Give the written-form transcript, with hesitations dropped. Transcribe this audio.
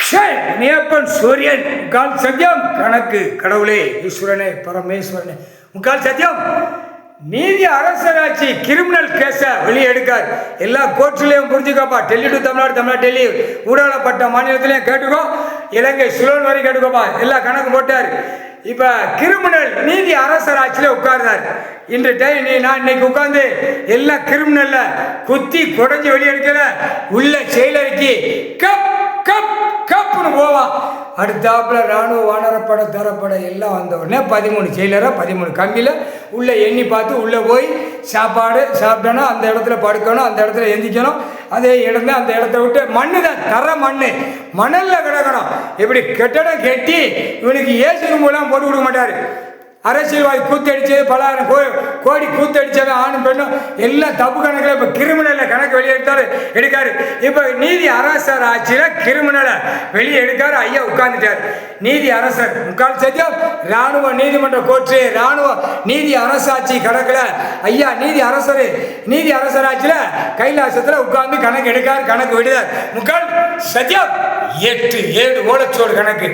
நேப்பன் சூரியன் முக்கால் சத்தியம் கணக்கு கடவுளே ஈஸ்வரனே பரமேஸ்வரனே முக்கால் சத்தியம் நீதி அரசராட்சி கிரிமினல் கேஸ வெளியே எடுக்கார். எல்லா கோர்ட்லயும் புரிஞ்சுக்கப்பா. டெல்லி டு தமிழ்நாடு, தமிழ்நாடு டெல்லி, ஊடாடப்பட்ட மாநிலத்திலையும் கேட்டுக்கோ, இலங்கை சுலோன் வரை கேட்டுக்கோப்பா. எல்லா கணக்கு போட்டார். இப்ப கிரிமினல் நீதி அரசராட்சியில உட்கார்ந்தார். இன்று நான் இன்னைக்கு உட்கார்ந்து எல்லா கிரிமினல்ல குத்தி குடைஞ்சு வெளியே எடுக்கல, உள்ள செயலருக்கு கப் கப் கப்னு போவான். அடுத்தாப்புல ராணுவ வானரப்பட தரப்பட எல்லாம் வந்த உடனே 13 செயலரை 13 கம்பியில் உள்ளே எண்ணி பார்த்து உள்ளே போய் சாப்பாடு சாப்பிட்டோன்னா அந்த இடத்துல படுக்கணும், அந்த இடத்துல எந்திக்கணும். அதே இடத்துல அந்த இடத்த விட்டு மண்ணு தான் தர மணலில் கிடக்கணும். இப்படி கெட்டடம் கட்டி இவனுக்கு ஏசி ரூம்லாம் போட்டு கொடுக்க மாட்டார். அரசியல்வாதி கூத்தடிச்சு பலாயிரம் கோடி கூத்தடிச்சவன் ஆணும் பெண்ணும் எல்லாம் தப்பு கணக்கில் இப்போ கிரிமினலை கணக்கு வெளியே எடுக்காரு. இப்போ நீதி அரசர் ஆட்சியில் கிரிமினலை வெளியே எடுக்காரு. ஐயா உட்கார்ந்துட்டார். நீதி அரசர் முக்கால் சத்தியம் ராணுவ நீதிமன்ற கோர்ட்டு ராணுவ நீதி அரசாட்சி கணக்கில் ஐயா நீதி அரசர் ஆட்சியில் கைலாசத்தில் உட்கார்ந்து கணக்கு எடுக்காரு. கணக்கு விடுதார். முக்கால் சத்தியம் 8 7 ஓலச்சோடு கணக்கு.